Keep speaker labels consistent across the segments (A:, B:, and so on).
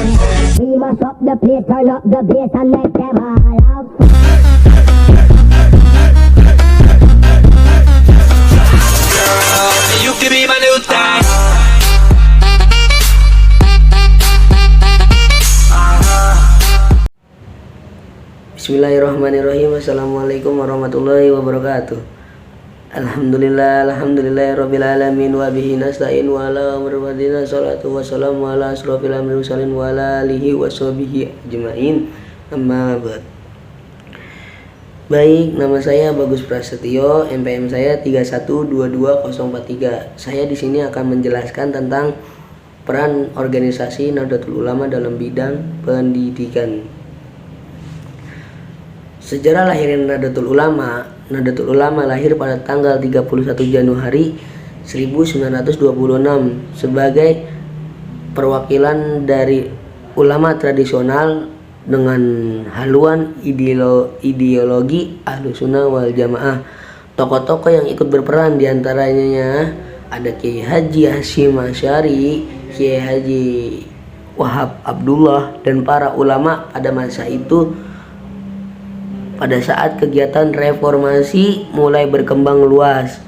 A: We must up the place, turn up the bass and make them all out.
B: You can be my new thing.
C: Bismillahirrahmanirrahim. Assalamualaikum warahmatullahi wabarakatuh. Alhamdulillahirabbil alamin wa bihi nasta'in wa ala amrina salatu wassalamu ala asrofil mursalin wa ala alihi washabihi ajmain. Amma ba'd. Baik, nama saya Bagus Prasetyo, NPM saya 3122043. Saya di sini akan menjelaskan tentang peran organisasi Nahdlatul Ulama dalam bidang pendidikan. Sejarah lahirnya Nahdlatul Ulama. Nahdlatul Ulama lahir pada tanggal 31 Januari 1926 sebagai perwakilan dari ulama tradisional dengan haluan ideologi Ahlussunnah wal Jamaah. Tokoh-tokoh yang ikut berperan diantaranya ada Kiai Haji Hasyim Asy'ari, Kiai Haji Wahab Abdullah, dan para ulama pada masa itu. Pada saat kegiatan reformasi mulai berkembang luas,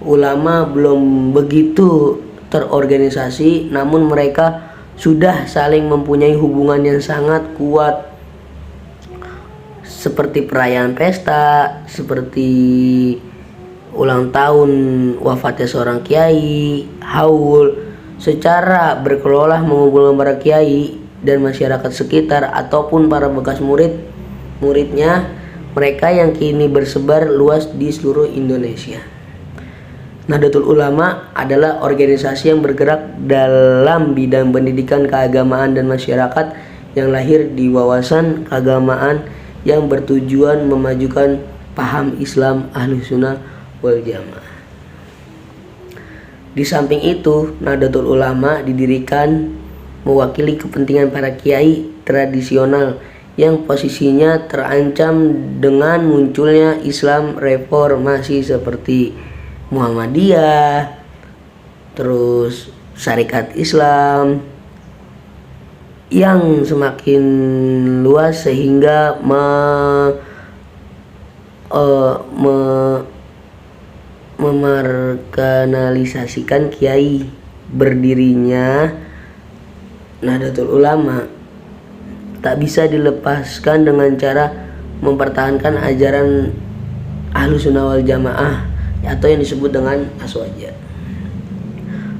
C: ulama belum begitu terorganisasi, namun mereka sudah saling mempunyai hubungan yang sangat kuat, seperti perayaan pesta, seperti ulang tahun wafatnya seorang kiai, haul. Secara berkelola mengumpulkan para kiai dan masyarakat sekitar ataupun para bekas muridnya, mereka yang kini bersebar luas di seluruh Indonesia. Nahdlatul Ulama adalah organisasi yang bergerak dalam bidang pendidikan keagamaan dan masyarakat yang lahir di wawasan keagamaan yang bertujuan memajukan paham Islam Ahlussunnah wal Jamaah. Di samping itu, Nahdlatul Ulama didirikan mewakili kepentingan para kiai tradisional yang posisinya terancam dengan munculnya Islam reformasi seperti Muhammadiyah, terus Syarikat Islam yang semakin luas sehingga memarginalisasikan kiai. Berdirinya Nahdlatul Ulama tak bisa dilepaskan dengan cara mempertahankan ajaran Ahlussunnah wal Jamaah atau yang disebut dengan Aswaja.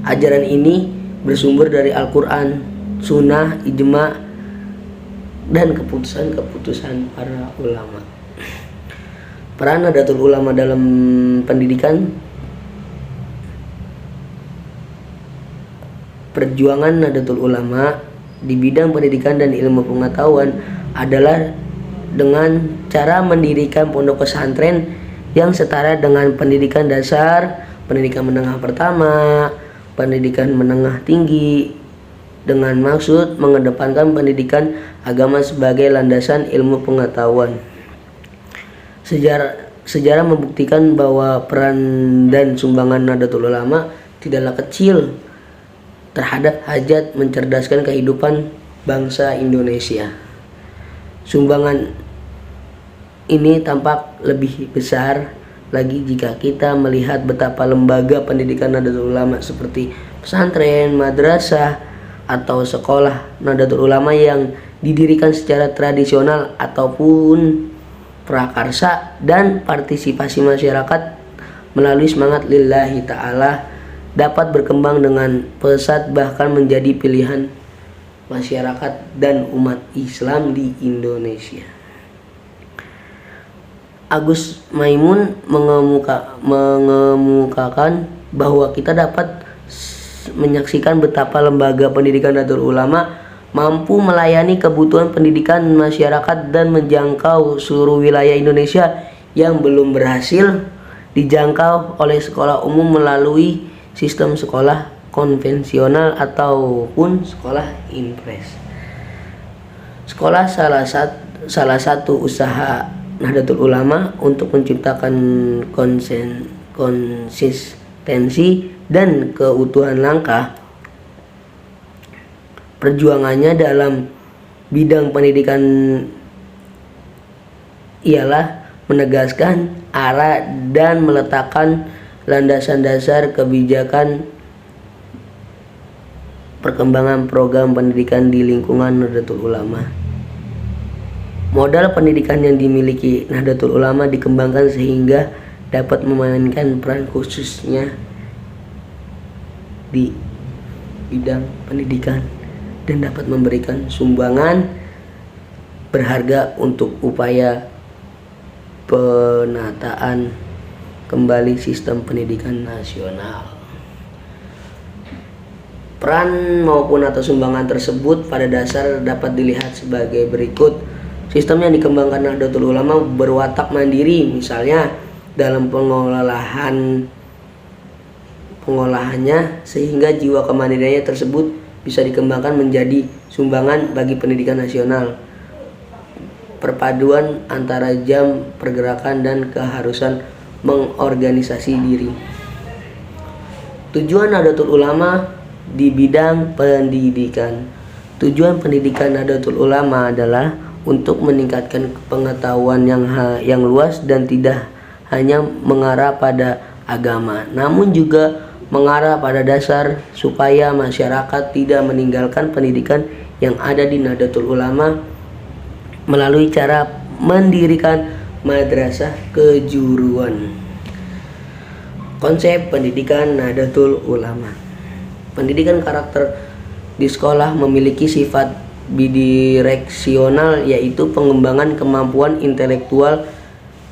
C: Ajaran ini bersumber dari Al-Quran, Sunnah, Ijma, dan keputusan-keputusan para ulama. Peran Nahdlatul Ulama dalam pendidikan. Perjuangan Nahdlatul Ulama di bidang pendidikan dan ilmu pengetahuan adalah dengan cara mendirikan pondok pesantren yang setara dengan pendidikan dasar, pendidikan menengah pertama, pendidikan menengah tinggi, dengan maksud mengedepankan pendidikan agama sebagai landasan ilmu pengetahuan. Sejarah membuktikan bahwa peran dan sumbangan Nahdlatul Ulama tidaklah kecil terhadap hajat mencerdaskan kehidupan bangsa Indonesia. Sumbangan ini tampak lebih besar lagi jika kita melihat betapa lembaga pendidikan Nahdlatul Ulama seperti pesantren, madrasah, atau sekolah Nahdlatul Ulama yang didirikan secara tradisional ataupun prakarsa dan partisipasi masyarakat melalui semangat lillahi ta'ala dapat berkembang dengan pesat bahkan menjadi pilihan masyarakat dan umat Islam di Indonesia. Agus Maimun mengemukakan bahwa kita dapat menyaksikan betapa lembaga pendidikan Nahdlatul Ulama mampu melayani kebutuhan pendidikan masyarakat dan menjangkau seluruh wilayah Indonesia yang belum berhasil dijangkau oleh sekolah umum melalui sistem sekolah konvensional ataupun sekolah impres. Sekolah salah satu usaha Nahdlatul Ulama untuk menciptakan konsistensi dan keutuhan langkah Perjuangannya dalam bidang pendidikan ialah menegaskan arah dan meletakkan landasan dasar kebijakan perkembangan program pendidikan di lingkungan Nahdlatul Ulama. Modal pendidikan yang dimiliki Nahdlatul Ulama dikembangkan sehingga dapat memainkan peran khususnya di bidang pendidikan dan dapat memberikan sumbangan berharga untuk upaya penataan kembali sistem pendidikan nasional. Peran maupun atau sumbangan tersebut pada dasar dapat dilihat sebagai berikut. Sistem yang dikembangkan Nahdlatul Ulama berwatak mandiri, misalnya dalam pengolahannya sehingga jiwa kemandiriannya tersebut bisa dikembangkan menjadi sumbangan bagi pendidikan nasional. Perpaduan antara jam pergerakan dan keharusan mengorganisasi diri. Tujuan Nahdlatul Ulama di bidang pendidikan. Tujuan pendidikan Nahdlatul Ulama adalah untuk meningkatkan pengetahuan yang luas dan tidak hanya mengarah pada agama, namun juga mengarah pada dasar supaya masyarakat tidak meninggalkan pendidikan yang ada di Nahdlatul Ulama melalui cara mendirikan madrasah kejuruan. Konsep pendidikan Nahdlatul Ulama. Pendidikan karakter di sekolah memiliki sifat bidireksional, yaitu pengembangan kemampuan intelektual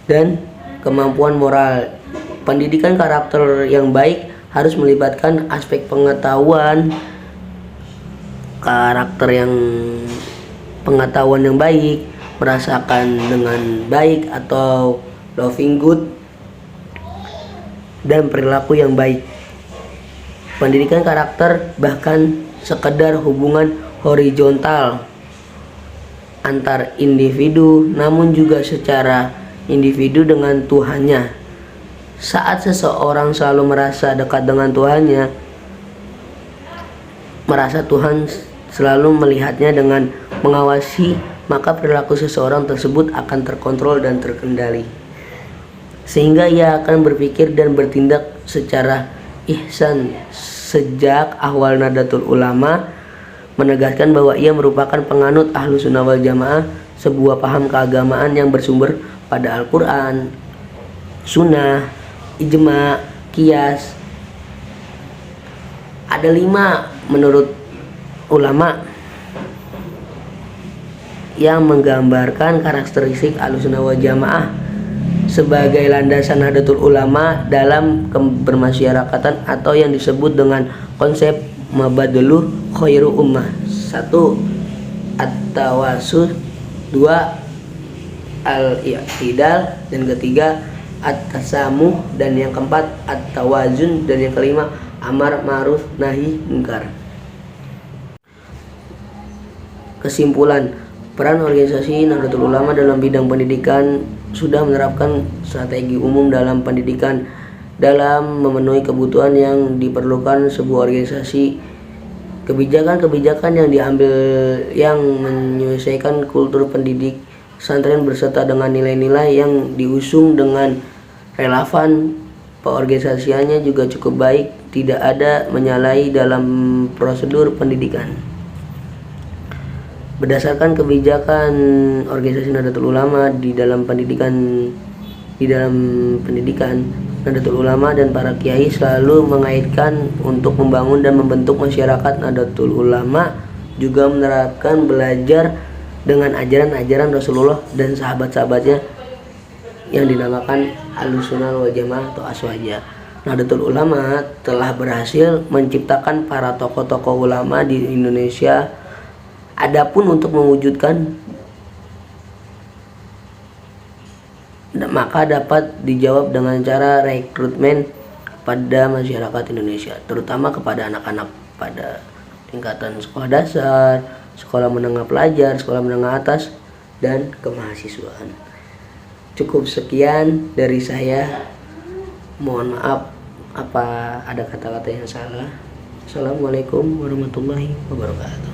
C: dan kemampuan moral. Pendidikan karakter yang baik harus melibatkan aspek pengetahuan pengetahuan yang baik, merasakan dengan baik atau loving good, dan perilaku yang baik. Pendidikan karakter bahkan sekedar hubungan horizontal antar individu, namun juga secara individu dengan Tuhannya. Saat seseorang selalu merasa dekat dengan Tuhannya, merasa Tuhan selalu melihatnya dengan mengawasi, maka perilaku seseorang tersebut akan terkontrol dan terkendali, sehingga ia akan berpikir dan bertindak secara ihsan. Sejak awal Nahdlatul Ulama menegaskan bahwa ia merupakan penganut Ahlus Sunnah wal Jamaah, sebuah paham keagamaan yang bersumber pada Al-Quran, Sunnah, Ijma, Qiyas. Ada 5 menurut ulama yang menggambarkan karakteristik Ahlus Sunnah wal Jamaah sebagai landasan Nahdlatul Ulama dalam bermasyarakatan atau yang disebut dengan konsep mabaduluh khairu ummah. 1. At-tawassul, 2. Al-i'tidal, dan ketiga at-tasamuh, dan yang keempat at-tawazun, dan yang kelima amar ma'ruf nahi munkar. Kesimpulan, peran organisasi Nahdlatul Ulama dalam bidang pendidikan sudah menerapkan strategi umum dalam pendidikan dalam memenuhi kebutuhan yang diperlukan sebuah organisasi. Kebijakan-kebijakan yang diambil yang menyesuaikan kultur pendidik pesantren berserta dengan nilai-nilai yang diusung dengan relevan peorganisasiannya juga cukup baik, tidak ada menyalahi dalam prosedur pendidikan. Berdasarkan kebijakan organisasi Nahdlatul Ulama di dalam pendidikan, Nahdlatul Ulama dan para kiai selalu mengaitkan untuk membangun dan membentuk masyarakat. Nahdlatul Ulama juga menerapkan belajar dengan ajaran-ajaran Rasulullah dan sahabat-sahabatnya yang dinamakan Ahlus Sunnah wal Jamaah atau Aswaja. Nahdlatul Ulama telah berhasil menciptakan para tokoh-tokoh ulama di Indonesia. Adapun untuk mewujudkan, maka dapat dijawab dengan cara rekrutmen pada masyarakat Indonesia, terutama kepada anak-anak pada tingkatan sekolah dasar, sekolah menengah pelajar, sekolah menengah atas, dan kemahasiswaan. Cukup sekian dari saya. Mohon maaf apa ada kata-kata yang salah. Assalamualaikum warahmatullahi wabarakatuh.